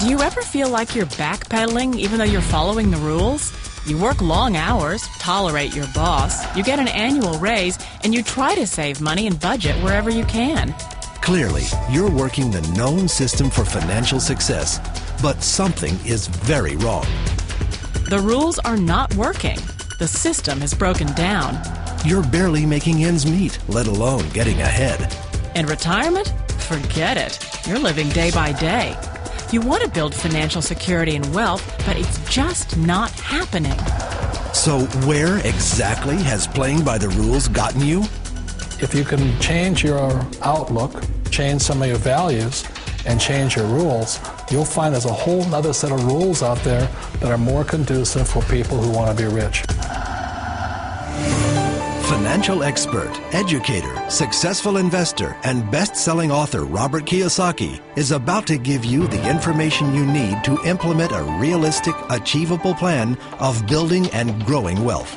Do you ever feel like you're backpedaling even though you're following the rules? You work long hours, tolerate your boss, you get an annual raise, and you try to save money and budget wherever you can. Clearly, you're working the known system for financial success, but something is very wrong. The rules are not working. The system is broken down. You're barely making ends meet, let alone getting ahead. And retirement? Forget it. You're living day by day. You want to build financial security and wealth, but it's just not happening. So where exactly has playing by the rules gotten you? If you can change your outlook, change some of your values, and change your rules, you'll find there's a whole other set of rules out there that are more conducive for people who want to be rich. Financial expert, educator, successful investor, and best-selling author Robert Kiyosaki is about to give you the information you need to implement a realistic, achievable plan of building and growing wealth.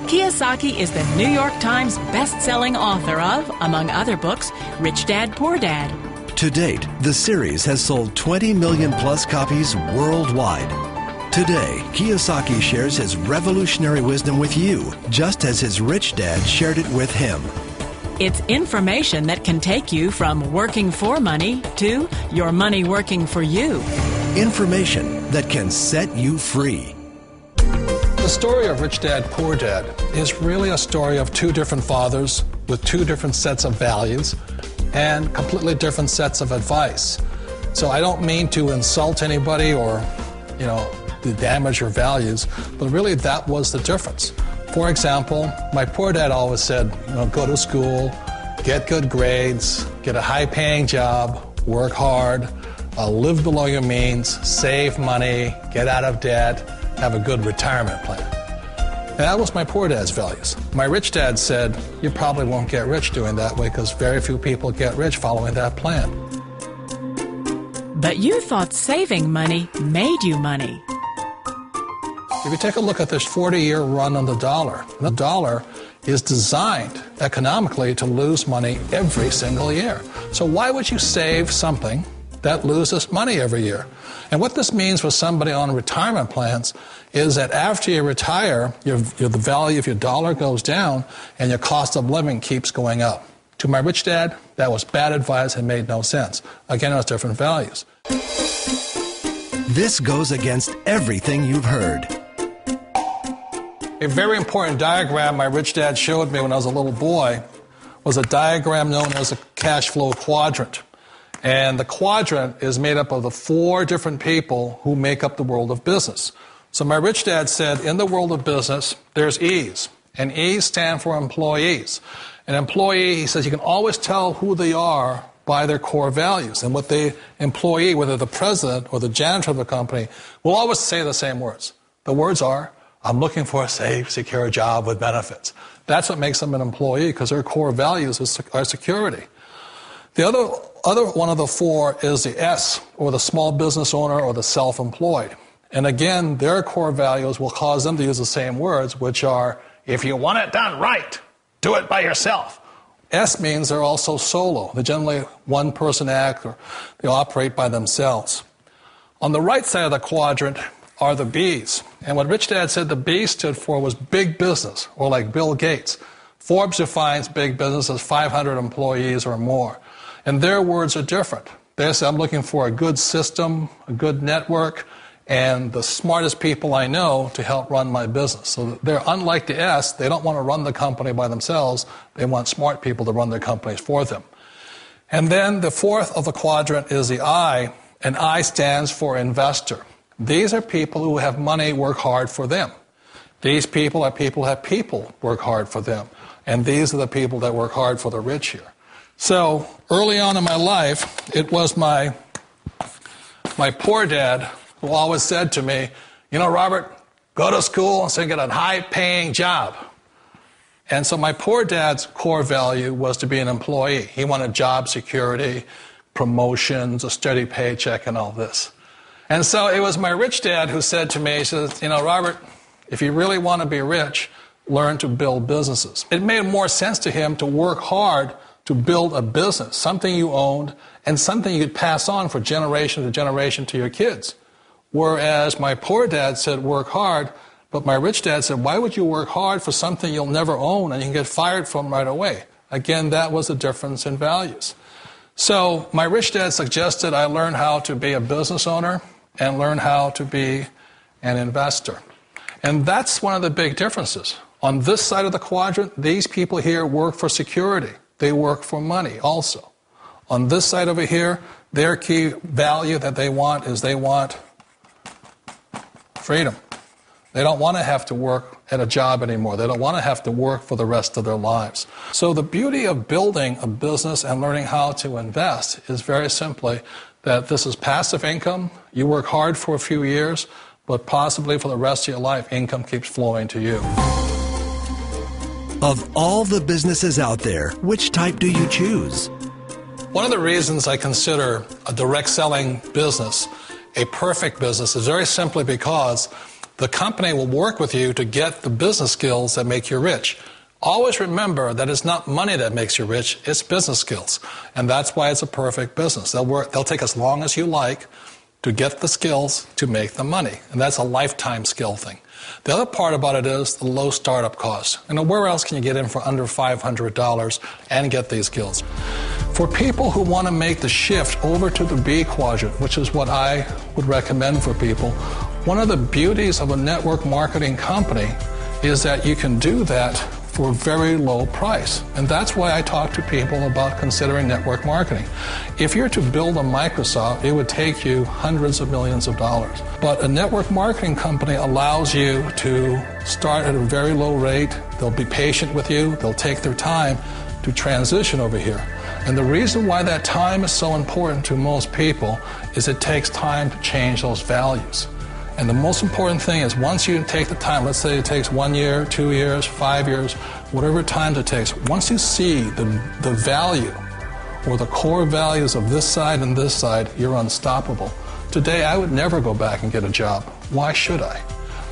Kiyosaki is the New York Times best-selling author of, among other books, Rich Dad, Poor Dad. To date, the series has sold 20 million plus copies worldwide. Today, Kiyosaki shares his revolutionary wisdom with you, just as his rich dad shared it with him. It's information that can take you from working for money to your money working for you. Information that can set you free. The story of Rich Dad, Poor Dad is really a story of two different fathers with two different sets of values and completely different sets of advice. So I don't mean to insult anybody or, to damage your values, but really that was the difference. For example, my poor dad always said, go to school, get good grades, get a high-paying job, work hard, live below your means, save money, get out of debt, have a good retirement plan. And that was my poor dad's values. My rich dad said, you probably won't get rich doing that way because very few people get rich following that plan. But you thought saving money made you money. If you take a look at this 40-year run on the dollar is designed economically to lose money every single year. So why would you save something that loses money every year? And what this means for somebody on retirement plans is that after you retire, the value of your dollar goes down and your cost of living keeps going up. To my rich dad, that was bad advice and made no sense. Again, it was different values. This goes against everything you've heard. A very important diagram my rich dad showed me when I was a little boy was a diagram known as a cash flow quadrant. And the quadrant is made up of the four different people who make up the world of business. So my rich dad said, in the world of business, there's E's. And E's stand for employees. An employee, he says, you can always tell who they are by their core values. And what the employee, whether the president or the janitor of the company, will always say the same words. The words are, I'm looking for a safe, secure job with benefits. That's what makes them an employee, because their core values are security. The other one of the four is the S, or the small business owner or the self-employed. And again, their core values will cause them to use the same words, which are, if you want it done right, do it by yourself. S means they're also solo. They're generally one-person act, or they operate by themselves. On the right side of the quadrant are the B's. And what Rich Dad said the B stood for was big business, or like Bill Gates. Forbes defines big business as 500 employees or more. And their words are different. They say, I'm looking for a good system, a good network, and the smartest people I know to help run my business. So they're unlike the S. They don't want to run the company by themselves. They want smart people to run their companies for them. And then the fourth of the quadrant is the I, and I stands for investor. These are people who have money work hard for them. These people are people who have people work hard for them. And these are the people that work hard for the rich here. So early on in my life, it was my poor dad who always said to me, Robert, go to school and get a high-paying job. And so my poor dad's core value was to be an employee. He wanted job security, promotions, a steady paycheck, and all this. And so it was my rich dad who said to me, he says, Robert, if you really want to be rich, learn to build businesses. It made more sense to him to work hard to build a business, something you owned and something you could pass on for generation to generation to your kids. Whereas my poor dad said work hard, but my rich dad said, why would you work hard for something you'll never own and you can get fired from right away? Again, that was a difference in values. So my rich dad suggested I learn how to be a business owner and learn how to be an investor. And that's one of the big differences. On this side of the quadrant, these people here work for security. They work for money also. On this side over here, their key value that they want is they want freedom. They don't want to have to work at a job anymore. They don't want to have to work for the rest of their lives. So the beauty of building a business and learning how to invest is very simply that this is passive income. You work hard for a few years, but possibly for the rest of your life, income keeps flowing to you. Of all the businesses out there, which type do you choose? One of the reasons I consider a direct selling business a perfect business is very simply because the company will work with you to get the business skills that make you rich. Always remember that it's not money that makes you rich, it's business skills. And that's why it's a perfect business. They'll take as long as you like to get the skills to make the money. And that's a lifetime skill thing. The other part about it is the low startup cost. Where else can you get in for under $500 and get these skills? For people who want to make the shift over to the B quadrant, which is what I would recommend for people, one of the beauties of a network marketing company is that you can do that for a very low price. And that's why I talk to people about considering network marketing. If you're to build a Microsoft, it would take you hundreds of millions of dollars. But a network marketing company allows you to start at a very low rate. They'll be patient with you. They'll take their time to transition over here. And the reason why that time is so important to most people is it takes time to change those values. And the most important thing is once you take the time, let's say it takes 1 year, 2 years, 5 years, whatever time it takes, once you see the value or the core values of this side and this side, you're unstoppable. Today, I would never go back and get a job. Why should I?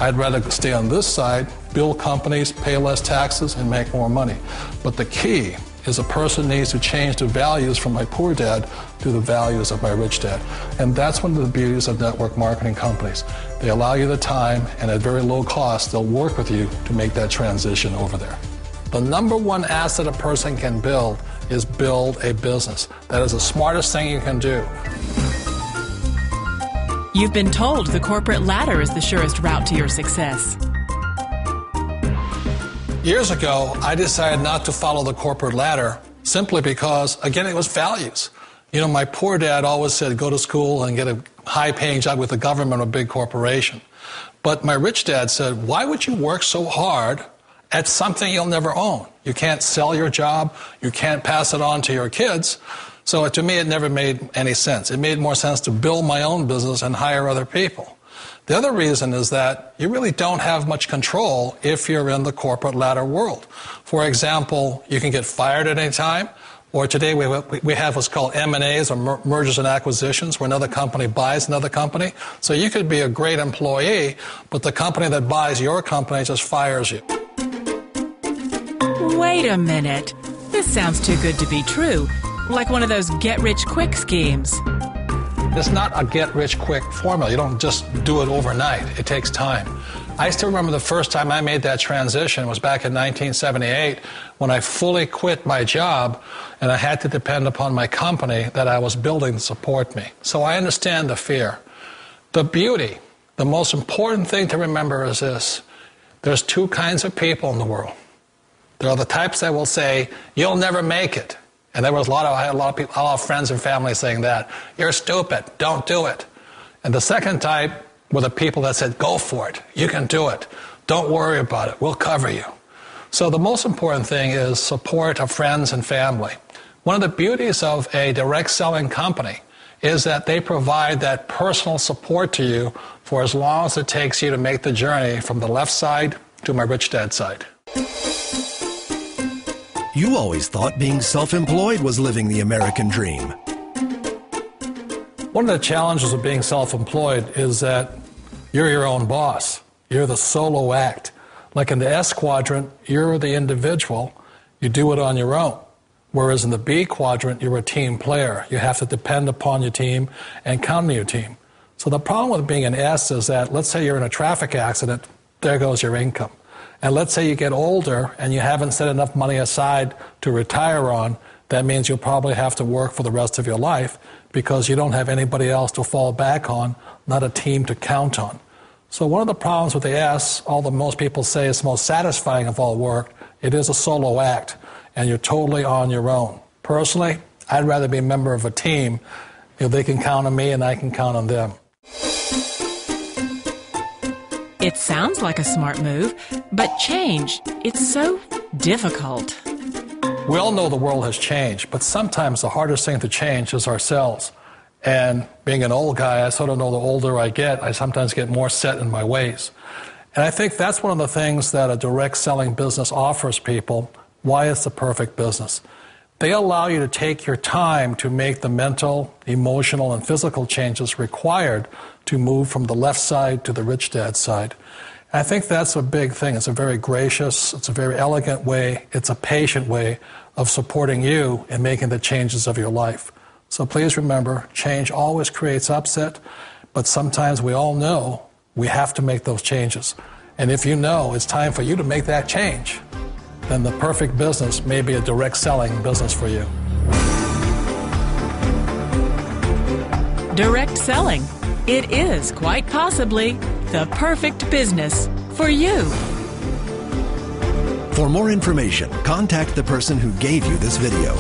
I'd rather stay on this side, build companies, pay less taxes, and make more money. But the key is a person needs to change the values from my poor dad to the values of my rich dad. And that's one of the beauties of network marketing companies. They allow you the time, and at very low cost, they'll work with you to make that transition over there. The number one asset a person can build is build a business. That is the smartest thing you can do. You've been told the corporate ladder is the surest route to your success. Years ago, I decided not to follow the corporate ladder simply because, again, it was values. My poor dad always said, go to school and get a high-paying job with the government or a big corporation. But my rich dad said, why would you work so hard at something you'll never own? You can't sell your job. You can't pass it on to your kids. So to me, it never made any sense. It made more sense to build my own business and hire other people. The other reason is that you really don't have much control if you're in the corporate ladder world. For example, you can get fired at any time, or today we have what's called M&As, or mergers and acquisitions, where another company buys another company. So you could be a great employee, but the company that buys your company just fires you. Wait a minute. This sounds too good to be true. Like one of those get-rich-quick schemes. It's not a get-rich-quick formula. You don't just do it overnight. It takes time. I still remember the first time I made that transition was back in 1978 when I fully quit my job and I had to depend upon my company that I was building to support me. So I understand the fear. The beauty, the most important thing to remember is this. There's two kinds of people in the world. There are the types that will say, you'll never make it. And I had a lot of friends and family saying that. You're stupid. Don't do it. And the second type were the people that said, go for it. You can do it. Don't worry about it. We'll cover you. So the most important thing is support of friends and family. One of the beauties of a direct selling company is that they provide that personal support to you for as long as it takes you to make the journey from the left side to my rich dad side. You always thought being self-employed was living the American dream. One of the challenges of being self-employed is that you're your own boss. You're the solo act. Like in the S quadrant, you're the individual. You do it on your own. Whereas in the B quadrant, you're a team player. You have to depend upon your team and count on your team. So the problem with being an S is that, let's say you're in a traffic accident, there goes your income. And let's say you get older and you haven't set enough money aside to retire on, that means you'll probably have to work for the rest of your life because you don't have anybody else to fall back on, not a team to count on. So one of the problems with the S, although most people say it's the most satisfying of all work, it is a solo act, and you're totally on your own. Personally, I'd rather be a member of a team. They can count on me and I can count on them. It sounds like a smart move, but change, it's so difficult. We all know the world has changed, but sometimes the hardest thing to change is ourselves. And being an old guy, I sort of know the older I get, I sometimes get more set in my ways. And I think that's one of the things that a direct selling business offers people, why it's the perfect business. They allow you to take your time to make the mental, emotional, and physical changes required to move from the left side to the rich dad side. And I think that's a big thing. It's a very gracious, it's a very elegant way, it's a patient way of supporting you in making the changes of your life. So please remember, change always creates upset, but sometimes we all know we have to make those changes. And if you know it's time for you to make that change, then the perfect business may be a direct selling business for you. Direct selling. It is quite possibly the perfect business for you. For more information, contact the person who gave you this video.